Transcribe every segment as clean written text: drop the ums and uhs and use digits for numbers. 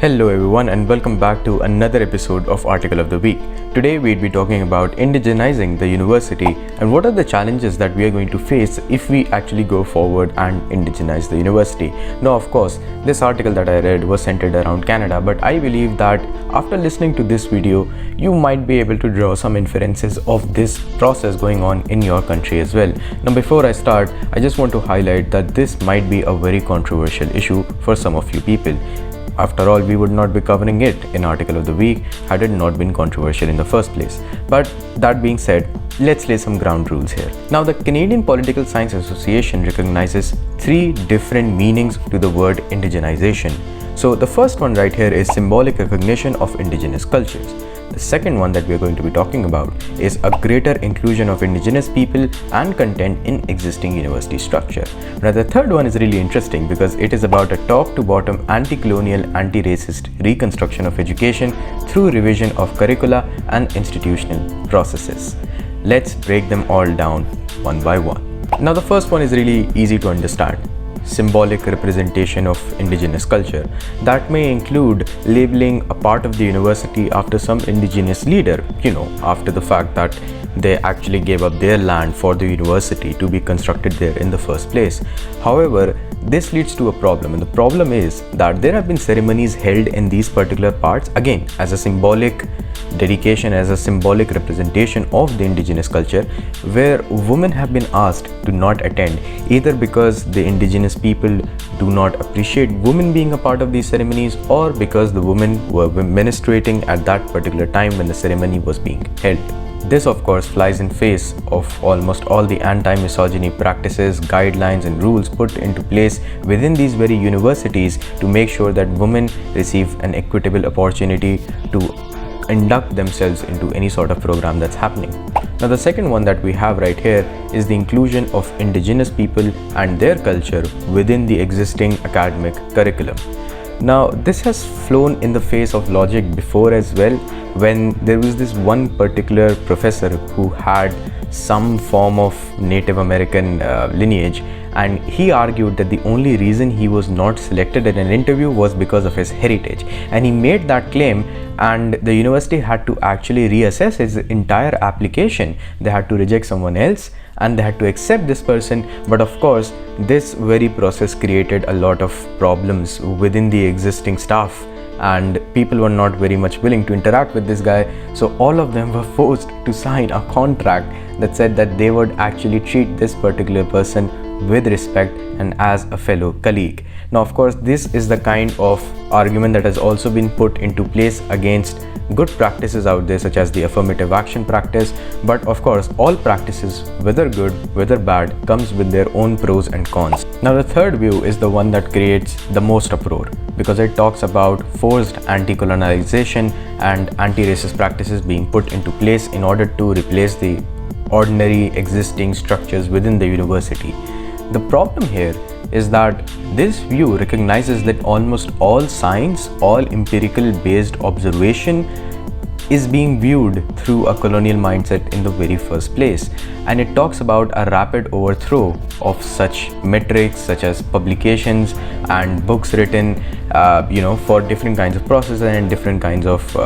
Hello everyone and welcome back to another episode of Article of the Week. Today we'd be talking about indigenizing the university and what are the challenges that we are going to face if we actually go forward and indigenize the university. Now of course, this article that I read was centered around Canada, but I believe that after listening to this video, you might be able to draw some inferences of this process going on in your country as well. Now before I start, I just want to highlight that this might be a very controversial issue for some of you people. After all, we would not be covering it in Article of the Week had it not been controversial in the first place. But that being said, let's lay some ground rules here. Now, the Canadian Political Science Association recognizes three different meanings to the word indigenization. So the first one right here is symbolic recognition of indigenous cultures. The second one that we are going to be talking about is a greater inclusion of indigenous people and content in existing university structure. Now the third one is really interesting because it is about a top to bottom anti-colonial, anti-racist reconstruction of education through revision of curricula and institutional processes. Let's break them all down one by one. Now the first one is really easy to understand. Symbolic representation of indigenous culture. That may include labeling a part of the university after some indigenous leader, after the fact that they actually gave up their land for the university to be constructed there in the first place. However, this leads to a problem, and the problem is that there have been ceremonies held in these particular parts, again as a symbolic dedication, as a symbolic representation of the indigenous culture, where women have been asked to not attend, either because the indigenous people do not appreciate women being a part of these ceremonies, or because the women were menstruating at that particular time when the ceremony was being held. This of course flies in face of almost all the anti-misogyny practices, guidelines and rules put into place within these very universities to make sure that women receive an equitable opportunity to induct themselves into any sort of program that's happening. Now the second one that we have right here is the inclusion of indigenous people and their culture within the existing academic curriculum. Now this has flown in the face of logic before as well, when there was this one particular professor who had some form of Native American lineage, and he argued that the only reason he was not selected in an interview was because of his heritage, and he made that claim, and the university had to actually reassess his entire application. They had to reject someone else and they had to accept this person. But of course, this very process created a lot of problems within the existing staff, and people were not very much willing to interact with this guy, so all of them were forced to sign a contract that said that they would actually treat this particular person with respect and as a fellow colleague. Now of course, this is the kind of argument that has also been put into place against good practices out there, such as the affirmative action practice. But of course, all practices, whether good whether bad, comes with their own pros and cons. Now the third view is the one that creates the most uproar, because it talks about forced anti-colonization and anti-racist practices being put into place in order to replace the ordinary existing structures within the university. The problem here is that this view recognizes that almost all science, all empirical based observation is being viewed through a colonial mindset in the very first place, and it talks about a rapid overthrow of such metrics such as publications and books written for different kinds of processes and different kinds of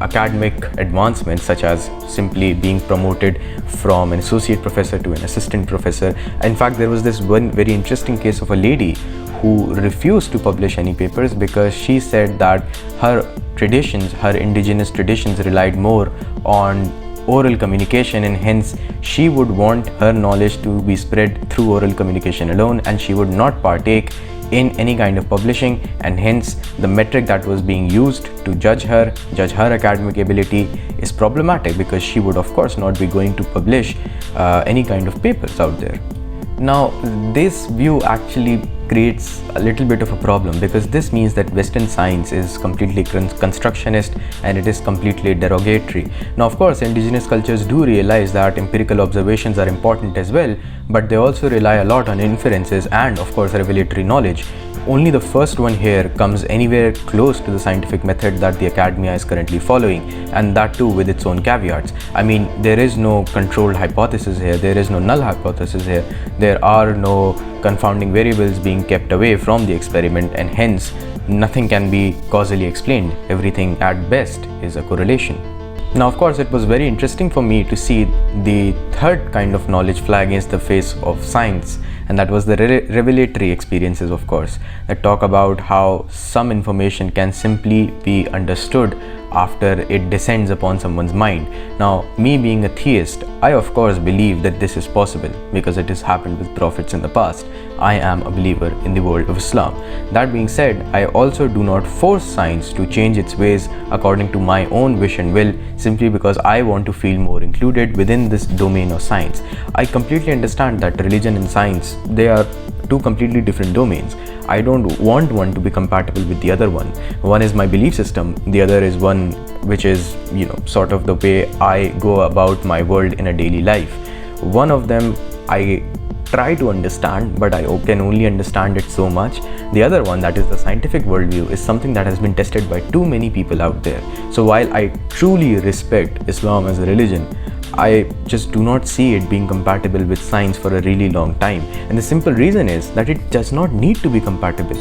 academic advancements, such as simply being promoted from an associate professor to an assistant professor. In fact, there was this one very interesting case of a lady who refused to publish any papers because she said that her traditions, her indigenous traditions, relied more on oral communication, and hence she would want her knowledge to be spread through oral communication alone, and she would not partake in any kind of publishing, and hence the metric that was being used to judge her academic ability is problematic, because she would of course not be going to publish any kind of papers out there. Now this view actually creates a little bit of a problem, because this means that Western science is completely constructionist and it is completely derogatory. Now of course, indigenous cultures do realize that empirical observations are important as well, but they also rely a lot on inferences and of course revelatory knowledge. Only the first one here comes anywhere close to the scientific method that the academia is currently following, and that too with its own caveats. I mean, there is no controlled hypothesis here, there is no null hypothesis here, there are no confounding variables being kept away from the experiment, and hence nothing can be causally explained. Everything at best is a correlation. Now, of course, it was very interesting for me to see the third kind of knowledge fly against the face of science, and that was the revelatory experiences, of course, that talk about how some information can simply be understood after it descends upon someone's mind. Now, me being a theist, I of course believe that this is possible because it has happened with prophets in the past. I am a believer in the world of Islam. That being said, I also do not force science to change its ways according to my own wish and will, simply because I want to feel more included within this domain of science. I completely understand that religion and science, they are two completely different domains. I don't want one to be compatible with the other one. One is my belief system, the other is one which is, sort of the way I go about my world in a daily life. One of them I try to understand, but I can only understand it so much. The other one, that is the scientific worldview, is something that has been tested by too many people out there. So while I truly respect Islam as a religion, I just do not see it being compatible with science for a really long time. And the simple reason is that it does not need to be compatible.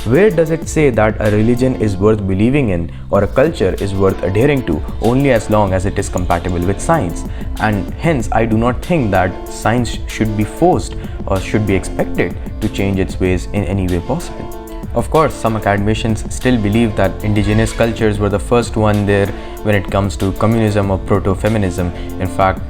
Where does it say that a religion is worth believing in or a culture is worth adhering to only as long as it is compatible with science? And hence, I do not think that science should be forced or should be expected to change its ways in any way possible. Of course, some academicians still believe that indigenous cultures were the first one there when it comes to communism or proto-feminism. In fact,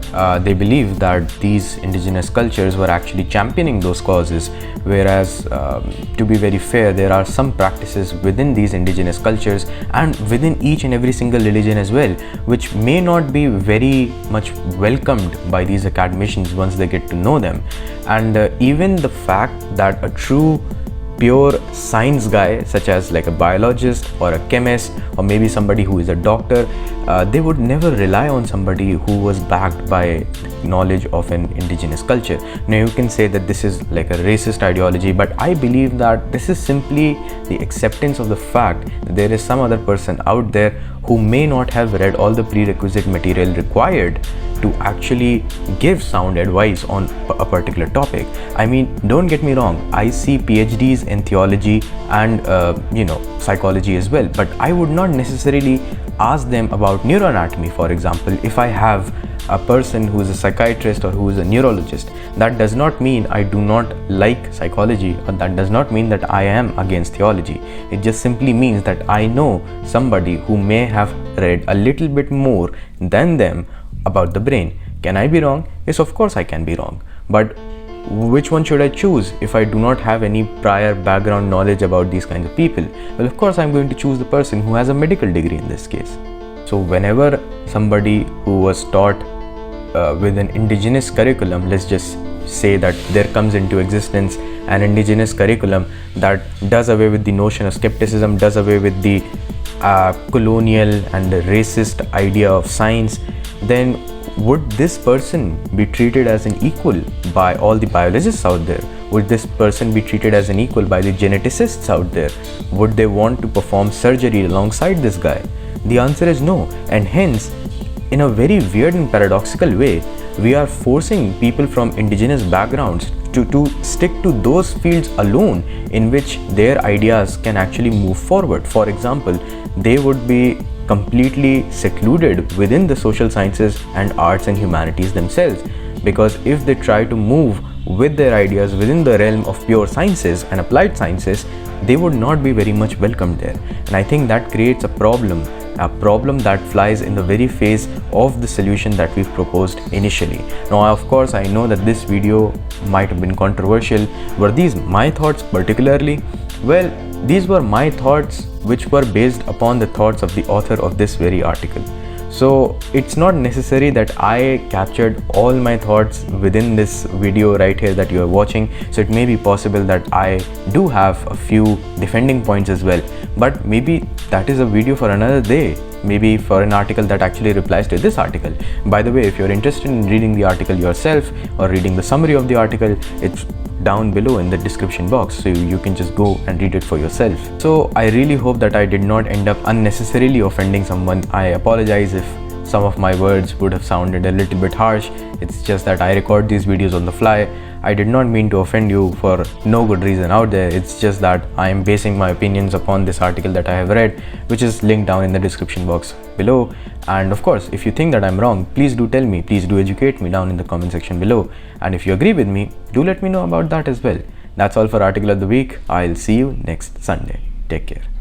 they believe that these indigenous cultures were actually championing those causes, whereas to be very fair, there are some practices within these indigenous cultures and within each and every single religion as well, which may not be very much welcomed by these academicians once they get to know them. And even the fact that a true pure science guy, such as like a biologist or a chemist or maybe somebody who is a doctor, they would never rely on somebody who was backed by knowledge of an indigenous culture. Now, you can say that this is like a racist ideology, but I believe that this is simply the acceptance of the fact that there is some other person out there who may not have read all the prerequisite material required to actually give sound advice on a particular topic. I mean, don't get me wrong, I see PhDs in theology and psychology as well, but I would not necessarily ask them about neuroanatomy, for example, if I have a person who is a psychiatrist or who is a neurologist. That does not mean I do not like psychology, or that does not mean that I am against theology. It just simply means that I know somebody who may have read a little bit more than them about the brain. Can I be wrong? Yes, of course I can be wrong. But which one should I choose if I do not have any prior background knowledge about these kinds of people? Well, of course I'm going to choose the person who has a medical degree in this case. So whenever somebody who was taught with an indigenous curriculum, let's just say that there comes into existence an indigenous curriculum that does away with the notion of skepticism, does away with the colonial and racist idea of science, then would this person be treated as an equal by all the biologists out there? Would this person be treated as an equal by the geneticists out there? Would they want to perform surgery alongside this guy? The answer is no, and hence, in a very weird and paradoxical way, we are forcing people from indigenous backgrounds to stick to those fields alone in which their ideas can actually move forward. For example, they would be completely secluded within the social sciences and arts and humanities themselves, because if they try to move with their ideas within the realm of pure sciences and applied sciences, they would not be very much welcomed there. And I think that creates a problem that flies in the very face of the solution that we've proposed initially. Now, of course, I know that this video might have been controversial. Were these my thoughts particularly? Well, these were my thoughts which were based upon the thoughts of the author of this very article. So it's not necessary that I captured all my thoughts within this video right here that you are watching. So it may be possible that I do have a few defending points as well, but maybe that is a video for another day, maybe for an article that actually replies to this article. By the way, if you're interested in reading the article yourself or reading the summary of the article, it's down below in the description box, so you can just go and read it for yourself. So I really hope that I did not end up unnecessarily offending someone. I apologize if some of my words would have sounded a little bit harsh. It's just that I record these videos on the fly I did not mean to offend you for no good reason out there. It's just that I am basing my opinions upon this article that I have read, which is linked down in the description box below. And of course, if you think that I'm wrong, please do tell me, please do educate me down in the comment section below. And if you agree with me, do let me know about that as well. That's all for Article of the Week. I'll see you next Sunday. Take care.